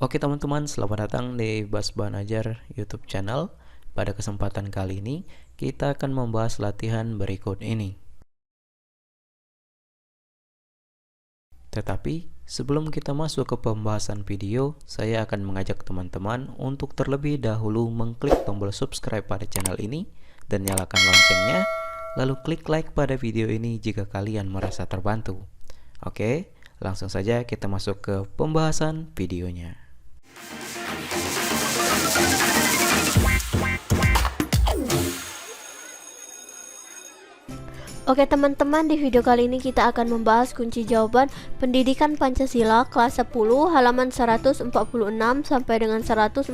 Oke teman-teman, selamat datang di Bas Banajar YouTube channel. Pada kesempatan kali ini, kita akan membahas latihan berikut ini. Tetapi, sebelum kita masuk ke pembahasan video, saya akan mengajak teman-teman untuk terlebih dahulu mengklik tombol subscribe pada channel ini dan nyalakan loncengnya, lalu klik like pada video ini jika kalian merasa terbantu. Oke, langsung saja kita masuk ke pembahasan videonya. Oke teman-teman, di video kali ini kita akan membahas kunci jawaban pendidikan Pancasila kelas 10 halaman 146 sampai dengan 147.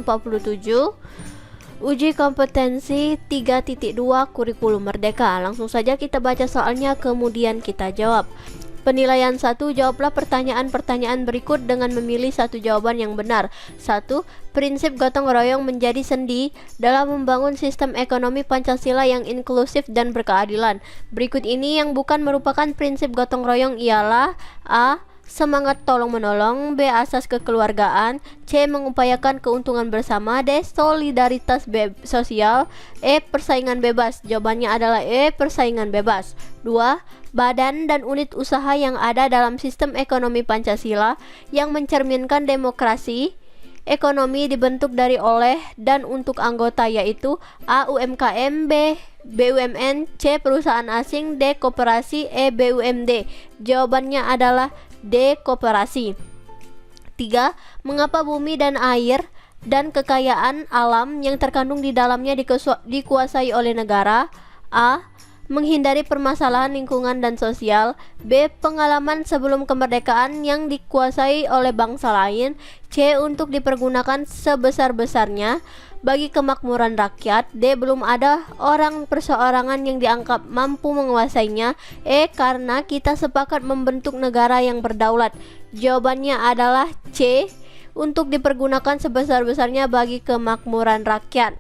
Uji kompetensi 3.2 kurikulum merdeka. Langsung saja kita baca soalnya kemudian kita jawab. Penilaian 1, jawablah pertanyaan-pertanyaan berikut dengan memilih satu jawaban yang benar. 1. Prinsip gotong royong menjadi sendi dalam membangun sistem ekonomi Pancasila yang inklusif dan berkeadilan. Berikut ini yang bukan merupakan prinsip gotong royong ialah: A. Semangat tolong-menolong. B. Asas kekeluargaan. C. Mengupayakan keuntungan bersama. D. Solidaritas sosial. E. Persaingan bebas. Jawabannya adalah E. Persaingan bebas. 2. Badan dan unit usaha yang ada dalam sistem ekonomi Pancasila yang mencerminkan demokrasi ekonomi dibentuk dari, oleh, dan untuk anggota, yaitu A. UMKM. B. BUMN. C. Perusahaan asing. D. Koperasi. E. BUMD. Jawabannya adalah D. Koperasi. 3. Mengapa bumi dan air dan kekayaan alam yang terkandung di dalamnya dikuasai oleh negara? A. Menghindari permasalahan lingkungan dan sosial. B. Pengalaman sebelum kemerdekaan yang dikuasai oleh bangsa lain. C. Untuk dipergunakan sebesar-besarnya bagi kemakmuran rakyat. D. Belum ada orang perseorangan yang dianggap mampu menguasainya. E. Karena kita sepakat membentuk negara yang berdaulat. Jawabannya adalah C. Untuk dipergunakan sebesar-besarnya bagi kemakmuran rakyat.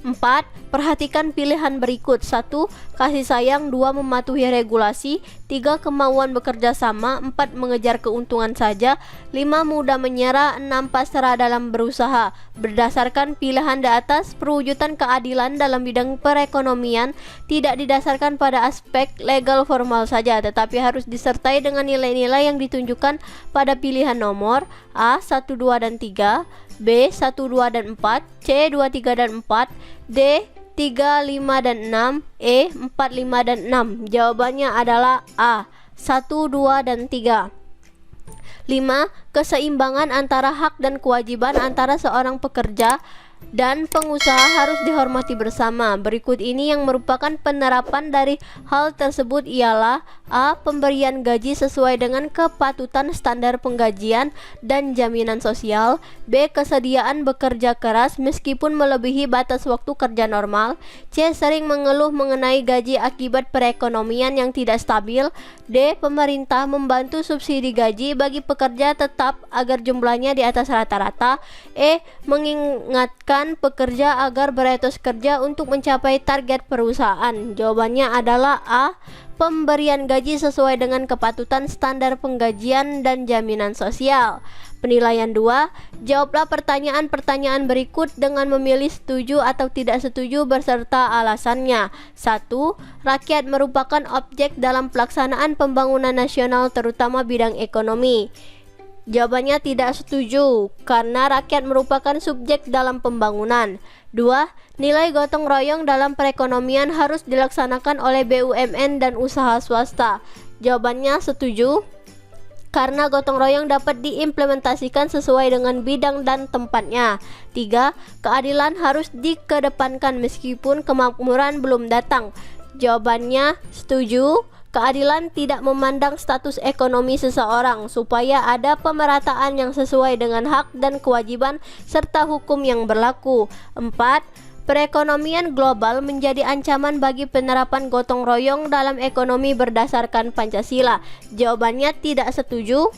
4. Perhatikan pilihan berikut. 1. Kasih sayang. 2. Mematuhi regulasi. 3. Kemauan bekerja sama. 4. Mengejar keuntungan saja. 5. Mudah menyerah. 6. Pasrah dalam berusaha. Berdasarkan pilihan di atas, perwujudan keadilan dalam bidang perekonomian tidak didasarkan pada aspek legal formal saja, tetapi harus disertai dengan nilai-nilai yang ditunjukkan pada pilihan nomor A. 1, 2, dan 3, B. 1, 2, dan 4, C. 2, 3, dan 4, D. 3, 5, dan 6, E. 4, 5, dan 6. Jawabannya adalah A. 1, 2, dan 3. 5. Keseimbangan antara hak dan kewajiban antara seorang pekerja dan pengusaha harus dihormati bersama. Berikut ini yang merupakan penerapan dari hal tersebut ialah: A. Pemberian gaji sesuai dengan kepatutan standar penggajian dan jaminan sosial. B. Kesediaan bekerja keras meskipun melebihi batas waktu kerja normal. C. Sering mengeluh mengenai gaji akibat perekonomian yang tidak stabil. D. Pemerintah membantu subsidi gaji bagi pekerja tetap agar jumlahnya di atas rata-rata. E. Mengingatkan pekerja agar beretos kerja untuk mencapai target perusahaan. Jawabannya adalah A. Pemberian gaji sesuai dengan kepatutan standar penggajian dan jaminan sosial. Penilaian 2. Jawablah pertanyaan-pertanyaan berikut dengan memilih setuju atau tidak setuju beserta alasannya. 1. Rakyat merupakan objek dalam pelaksanaan pembangunan nasional terutama bidang ekonomi. Jawabannya tidak setuju, karena rakyat merupakan subjek dalam pembangunan. 2. Nilai gotong royong dalam perekonomian harus dilaksanakan oleh BUMN dan usaha swasta. Jawabannya setuju, karena gotong royong dapat diimplementasikan sesuai dengan bidang dan tempatnya. 3. Keadilan harus dikedepankan meskipun kemakmuran belum datang. Jawabannya setuju. Keadilan tidak memandang status ekonomi seseorang, supaya ada pemerataan yang sesuai dengan hak dan kewajiban serta hukum yang berlaku. 4. Perekonomian global menjadi ancaman bagi penerapan gotong royong dalam ekonomi berdasarkan Pancasila. Jawabannya tidak setuju,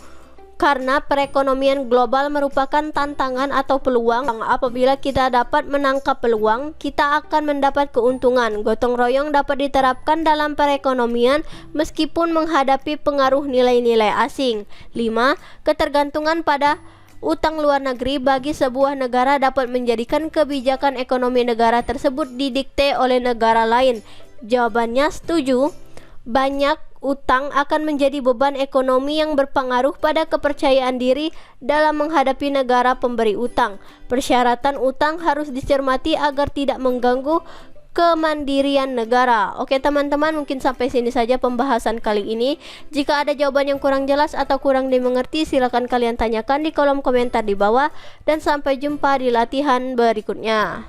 karena perekonomian global merupakan tantangan atau peluang. Apabila kita dapat menangkap peluang, kita akan mendapat keuntungan. Gotong royong dapat diterapkan dalam perekonomian meskipun menghadapi pengaruh nilai-nilai asing. 5. Ketergantungan pada utang luar negeri bagi sebuah negara dapat menjadikan kebijakan ekonomi negara tersebut didikte oleh negara lain? Jawabannya setuju. Banyak utang akan menjadi beban ekonomi yang berpengaruh pada kepercayaan diri dalam menghadapi negara pemberi utang. Persyaratan utang harus dicermati agar tidak mengganggu kemandirian negara. Oke teman-teman, mungkin sampai sini saja pembahasan kali ini. Jika ada jawaban yang kurang jelas atau kurang dimengerti, silakan kalian tanyakan di kolom komentar di bawah. Dan sampai jumpa di latihan berikutnya.